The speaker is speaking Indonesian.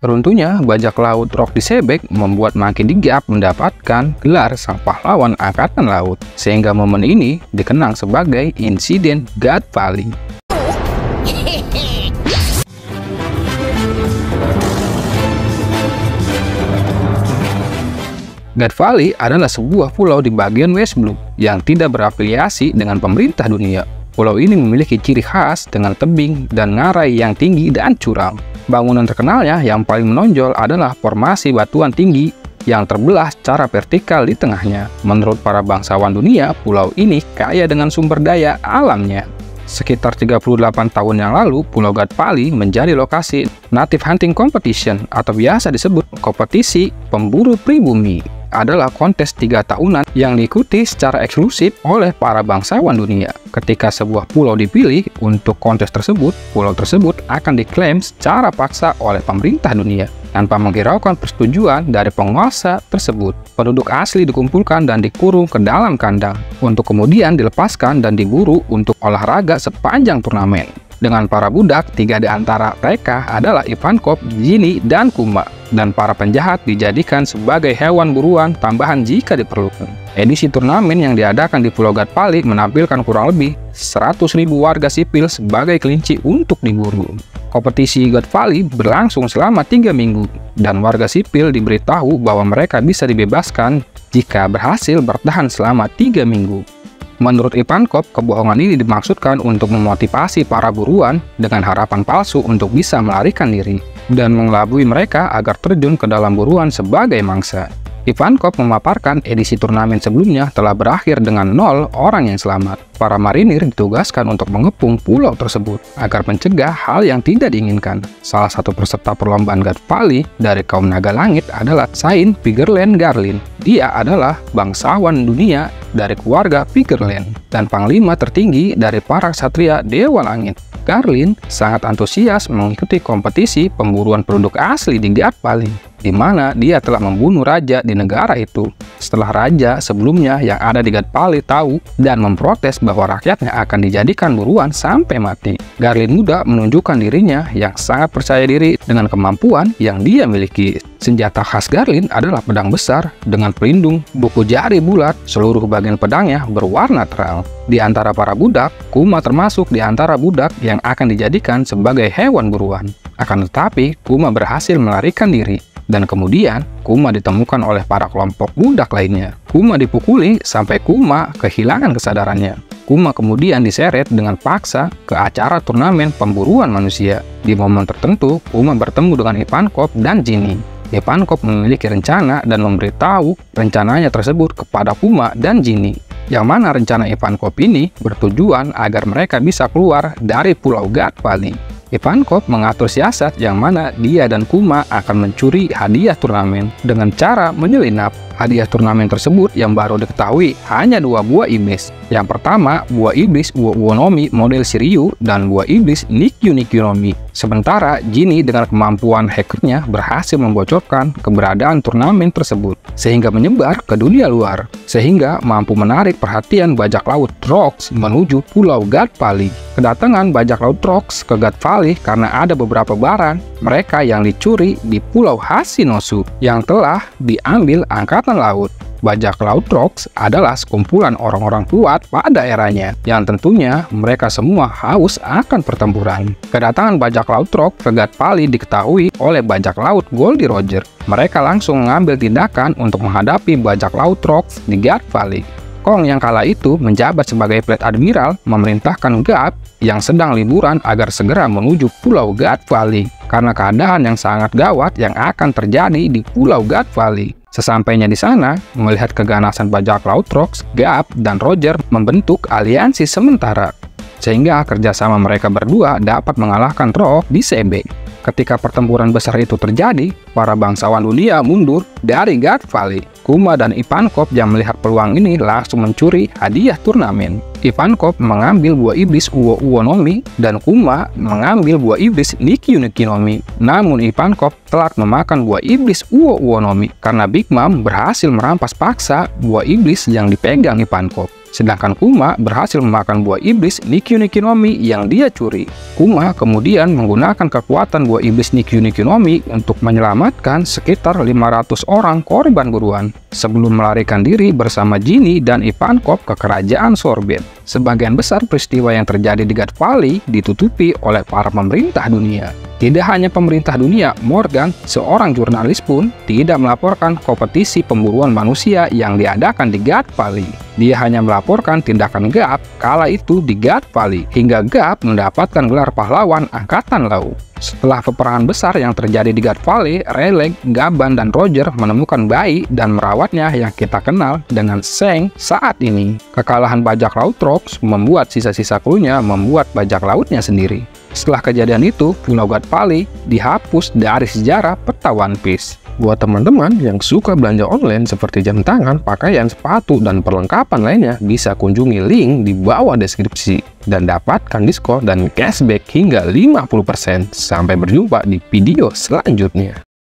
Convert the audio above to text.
Runtuhnya bajak laut Rock di Sebek membuat Monkey D. Giap mendapatkan gelar sang pahlawan angkatan laut, sehingga momen ini dikenang sebagai insiden God Valley. God Valley adalah sebuah pulau di bagian West Blue yang tidak berafiliasi dengan pemerintah dunia. Pulau ini memiliki ciri khas dengan tebing dan ngarai yang tinggi dan curam. Bangunan terkenalnya yang paling menonjol adalah formasi batuan tinggi yang terbelah secara vertikal di tengahnya. Menurut para bangsawan dunia, pulau ini kaya dengan sumber daya alamnya. Sekitar 38 tahun yang lalu, Pulau God Valley menjadi lokasi Native Hunting Competition atau biasa disebut kompetisi pemburu pribumi. Adalah kontes 3 tahunan yang diikuti secara eksklusif oleh para bangsawan dunia. Ketika sebuah pulau dipilih untuk kontes tersebut, pulau tersebut akan diklaim secara paksa oleh pemerintah dunia tanpa menghiraukan persetujuan dari penguasa tersebut. Penduduk asli dikumpulkan dan dikurung ke dalam kandang untuk kemudian dilepaskan dan diburu untuk olahraga sepanjang turnamen. Dengan para budak, 3 di antara mereka adalah Ivankov, Ginny, dan Kuma. Dan para penjahat dijadikan sebagai hewan buruan tambahan jika diperlukan. Edisi turnamen yang diadakan di Pulau God Valley menampilkan kurang lebih 100.000 warga sipil sebagai kelinci untuk diburu. Kompetisi God Valley berlangsung selama 3 minggu, dan warga sipil diberitahu bahwa mereka bisa dibebaskan jika berhasil bertahan selama 3 minggu. Menurut Ivankov, kebohongan ini dimaksudkan untuk memotivasi para buruan dengan harapan palsu untuk bisa melarikan diri dan mengelabui mereka agar terjun ke dalam buruan sebagai mangsa. Ivankov memaparkan edisi turnamen sebelumnya telah berakhir dengan 0 orang yang selamat. Para marinir ditugaskan untuk mengepung pulau tersebut agar mencegah hal yang tidak diinginkan. Salah satu peserta perlombaan God Valley dari kaum naga langit adalah Saint Pigerland Garlin. Dia adalah bangsawan dunia dari keluarga Pigerland dan panglima tertinggi dari para ksatria Dewa Langit. Garlin sangat antusias mengikuti kompetisi pemburuan penduduk asli di God Valley, di mana dia telah membunuh raja di negara itu. Setelah raja sebelumnya yang ada di God Valley tahu dan memprotes bahwa rakyatnya akan dijadikan buruan sampai mati, Garlin muda menunjukkan dirinya yang sangat percaya diri dengan kemampuan yang dia miliki. Senjata khas Garlin adalah pedang besar dengan pelindung buku jari bulat. Seluruh bagian pedangnya berwarna terang. Di antara para budak, Kuma termasuk di antara budak yang akan dijadikan sebagai hewan buruan. Akan tetapi, Kuma berhasil melarikan diri. Dan kemudian, Kuma ditemukan oleh para kelompok budak lainnya. Kuma dipukuli sampai Kuma kehilangan kesadarannya. Kuma kemudian diseret dengan paksa ke acara turnamen pemburuan manusia. Di momen tertentu, Kuma bertemu dengan Ivankov dan Ginny. Ivankov memiliki rencana dan memberitahu rencananya tersebut kepada Kuma dan Ginny. Yang mana rencana Ivankov ini bertujuan agar mereka bisa keluar dari Pulau God Valley. Ivankov mengatur siasat yang mana dia dan Kuma akan mencuri hadiah turnamen dengan cara menyelinap. Hadiah turnamen tersebut yang baru diketahui hanya 2 buah iblis. Yang pertama, buah iblis Uonomi model Shiryu dan buah iblis Nikyu Nikyonomi. Sementara Ginny dengan kemampuan hackernya berhasil membocorkan keberadaan turnamen tersebut sehingga menyebar ke dunia luar, sehingga mampu menarik perhatian bajak laut Trox menuju Pulau God Valley. Kedatangan bajak laut Trox ke God Valley karena ada beberapa barang mereka yang dicuri di Pulau Hashinosu yang telah diambil angkatan laut. Bajak laut Trox adalah sekumpulan orang-orang kuat pada eranya, yang tentunya mereka semua haus akan pertempuran. Kedatangan bajak laut Trox ke God Valley diketahui oleh bajak laut Goldie Roger. Mereka langsung mengambil tindakan untuk menghadapi bajak laut Trox di God Valley. Kong yang kala itu menjabat sebagai Fleet Admiral memerintahkan Garp yang sedang liburan agar segera menuju Pulau God Valley karena keadaan yang sangat gawat yang akan terjadi di Pulau God Valley. Sesampainya di sana, melihat keganasan bajak laut Trox, Garp dan Roger membentuk aliansi sementara, sehingga kerjasama mereka berdua dapat mengalahkan Trox di Sebek. Ketika pertempuran besar itu terjadi, para bangsawan dunia mundur dari God Valley. Kuma dan Ivankov yang melihat peluang ini langsung mencuri hadiah turnamen. Ivankov mengambil buah iblis Uonomi dan Kuma mengambil buah iblis Nikyu Nikyonomi. Namun Ivankov telah memakan buah iblis Uonomi karena Big Mom berhasil merampas paksa buah iblis yang dipegang Ivankov. sedangkan Kuma berhasil memakan buah iblis Nikyu Nikyu no Mi yang dia curi. Kuma kemudian menggunakan kekuatan buah iblis Nikyu Nikyu no Mi untuk menyelamatkan sekitar 500 orang korban buruan sebelum melarikan diri bersama Ginny dan Ivankov ke kerajaan Sorbet. Sebagian besar peristiwa yang terjadi di God Valley ditutupi oleh para pemerintah dunia. Tidak hanya pemerintah dunia, Morgan, seorang jurnalis pun tidak melaporkan kompetisi pemburuan manusia yang diadakan di God Valley. Dia hanya melaporkan tindakan Garp kala itu di God Valley, hingga Garp mendapatkan gelar pahlawan Angkatan Laut. Setelah peperangan besar yang terjadi di God Valley, Raleigh, Gaban, dan Roger menemukan bayi dan merawatnya yang kita kenal dengan Seng saat ini. Kekalahan bajak laut Rocks membuat sisa-sisa krunya membuat bajak lautnya sendiri. Setelah kejadian itu, Pulau God Valley dihapus dari sejarah peta One Piece. Buat teman-teman yang suka belanja online seperti jam tangan, pakaian, sepatu, dan perlengkapan lainnya, bisa kunjungi link di bawah deskripsi dan dapatkan diskon dan cashback hingga 50%. Sampai berjumpa di video selanjutnya.